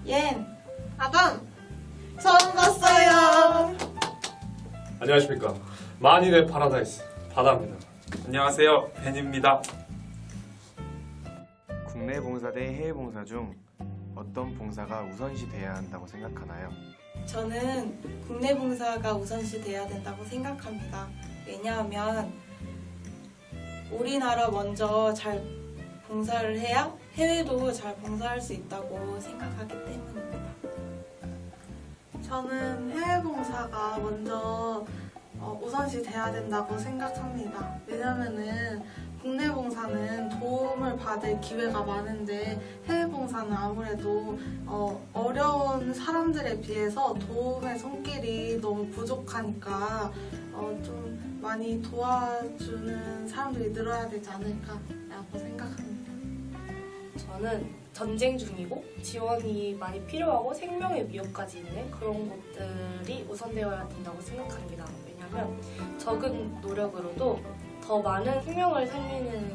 옌, 아담, 처음 봤어요. 안녕하십니까. 만인의 파라다이스 바다입니다. 안녕하세요, 벤입니다. 국내 봉사 대 해외 봉사 중 어떤 봉사가 우선시 돼야 한다고 생각하나요? 저는 국내 봉사가 우선시 돼야 된다고 생각합니다. 왜냐하면 우리나라 먼저 잘 봉사를 해야 해외도 잘 봉사할 수 있다고 생각하기 때문입니다. 저는 해외 봉사가 먼저 우선시 돼야 된다고 생각합니다. 왜냐면은 국내 봉사는 도움을 받을 기회가 많은데 해외 봉사는 아무래도 어려운 사람들에 비해서 도움의 손길이 너무 부족하니까 좀 많이 도와주는 사람들이 늘어야 되지 않을까라고 생각합니다. 저는 전쟁 중이고 지원이 많이 필요하고 생명의 위협까지 있는 그런 곳들이 우선되어야 된다고 생각합니다. 왜냐하면 적은 노력으로도 더 많은 생명을 살리는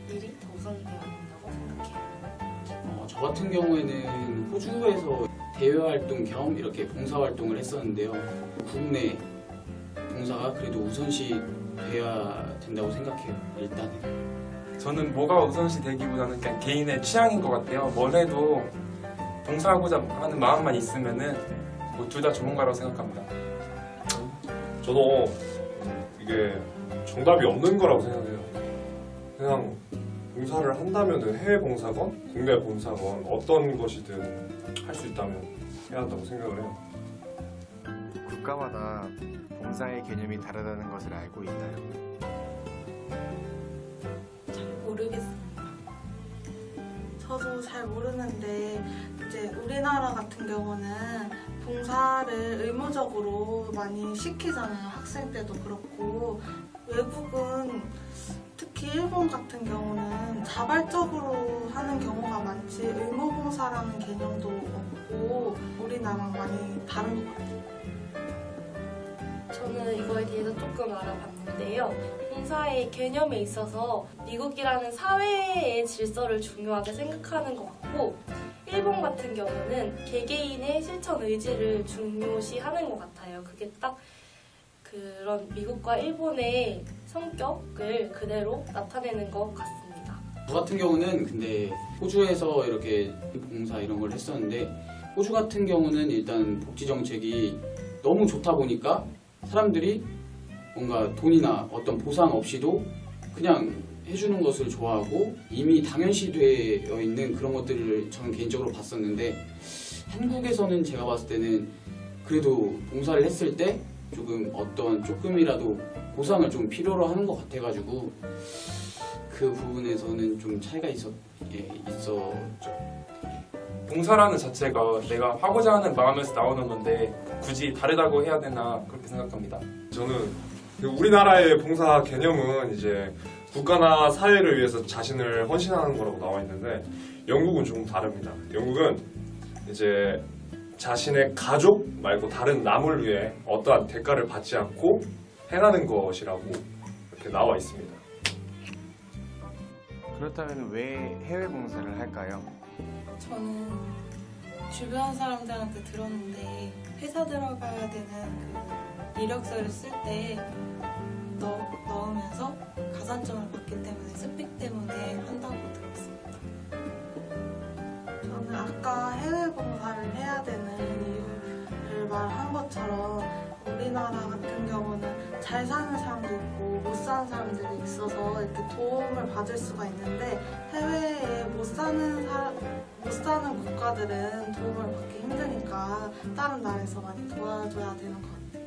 일이 더 우선되어야 된다고 생각해요. 저 같은 경우에는 호주에서 대외활동 겸 이렇게 봉사활동을 했었는데요. 국내 봉사가 그래도 우선시 돼야 된다고 생각해요. 일단은. 저는 뭐가 우선시 되기보다는 그냥 개인의 취향인 것 같아요. 뭘 해도 봉사하고자 하는 마음만 있으면은 뭐 둘 다 전문가라고 생각합니다. 저도 이게 정답이 없는 거라고 생각해요. 그냥 봉사를 한다면 해외 봉사건 국내 봉사건 어떤 것이든 할 수 있다면 해야 한다고 생각을 해요. 국가마다 봉사의 개념이 다르다는 것을 알고 있나요? 모르겠습니다. 저도 잘 모르는데 이제 우리나라 같은 경우는 봉사를 의무적으로 많이 시키잖아요. 학생 때도 그렇고 외국은 특히 일본 같은 경우는 자발적으로 하는 경우가 많지 의무봉사라는 개념도 없고 우리나라랑 많이 다른 것 같아요. 저는 이거에 대해서 조금 알아봤는데요. 봉사의 개념에 있어서 미국이라는 사회의 질서를 중요하게 생각하는 것 같고 일본 같은 경우는 개개인의 실천 의지를 중요시하는 것 같아요. 그게 딱 그런 미국과 일본의 성격을 그대로 나타내는 것 같습니다. 저 같은 경우는 근데 호주에서 이렇게 봉사 이런 걸 했었는데 호주 같은 경우는 일단 복지 정책이 너무 좋다 보니까 사람들이 뭔가 돈이나 어떤 보상 없이도 그냥 해주는 것을 좋아하고 이미 당연시되어 있는 그런 것들을 저는 개인적으로 봤었는데 한국에서는 제가 봤을 때는 그래도 봉사를 했을 때 조금 어떤 조금이라도 보상을 좀 필요로 하는 것 같아가지고 그 부분에서는 좀 차이가 있었죠. 봉사라는 자체가 내가 하고자 하는 마음에서 나오는 건데 굳이 다르다고 해야 되나 그렇게 생각합니다. 저는 우리나라의 봉사 개념은 이제 국가나 사회를 위해서 자신을 헌신하는 거라고 나와 있는데 영국은 조금 다릅니다. 영국은 이제 자신의 가족 말고 다른 남을 위해 어떠한 대가를 받지 않고 행하는 것이라고 이렇게 나와 있습니다. 그렇다면 왜 해외 봉사를 할까요? 저는 주변 사람들한테 들었는데 회사 들어가야 되는 그 이력서를 쓸 때 넣으면서 가산점을 받기 때문에 스펙 때문에 한다고 들었습니다. 저는 아까 해외 봉사를 해야 되는 이유를 말한 것처럼 우리나라 같은 경우는 잘 사는 사람도 있고 못 사는 사람들이 있어서 이렇게 도움을 받을 수가 있는데 해외에 못 사는 국가들은 도움을 받기 힘드니까 다른 나라에서 많이 도와줘야 되는 것 같아요.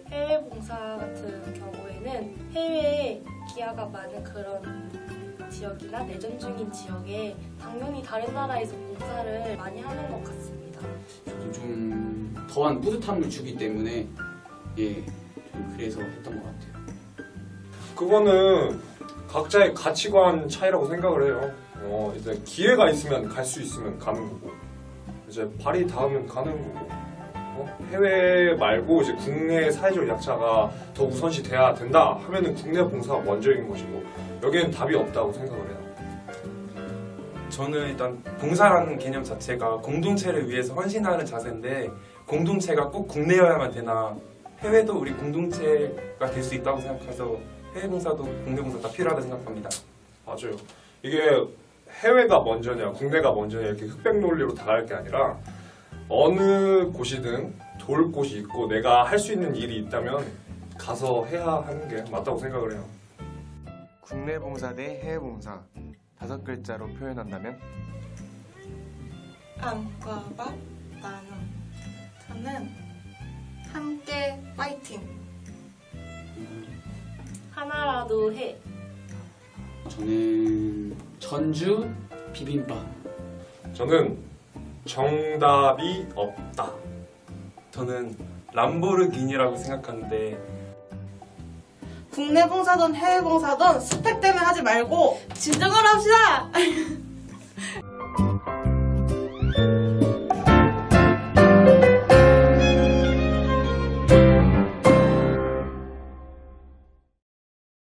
해외 봉사 같은 경우에는 해외에 기아가 많은 그런 지역이나 내전 중인 지역에 당연히 다른 나라에서 봉사를 많이 하는 것 같습니다. 저도 좀 더한 뿌듯함을 주기 때문에 좀 그래서 했던 것 같아요. 그거는 각자의 가치관 차이라고 생각을 해요. 이제 기회가 있으면 갈 수 있으면 가는 거고 이제 발이 닿으면 가는 거고 해외 말고 이제 국내 사회적 약자가 더 우선시 돼야 된다 하면은 국내 봉사가 먼저인 것이고 여기에는 답이 없다고 생각을 해요. 저는 일단 봉사라는 개념 자체가 공동체를 위해서 헌신하는 자세인데 공동체가 꼭 국내여야만 되나 해외도 우리 공동체가 될 수 있다고 생각해서 해외 봉사도 국내 봉사 다 필요하다 생각합니다. 맞아요. 이게 해외가 먼저냐, 국내가 먼저냐 이렇게 흑백 논리로 다가갈 게 아니라 어느 곳이든 도울 곳이 있고 내가 할 수 있는 일이 있다면 가서 해야 하는 게 맞다고 생각을 해요. 국내 봉사 대 해외 봉사 5글자로 표현한다면? 안과 밥 나눔. 저는 함께 파이팅. 하나라도 해. 저는 전주 비빔밥. 저는 정답이 없다. 저는 람보르기니라고 생각하는데 국내 봉사든 해외 봉사든 스펙 때문에 하지 말고 진정을 합시다.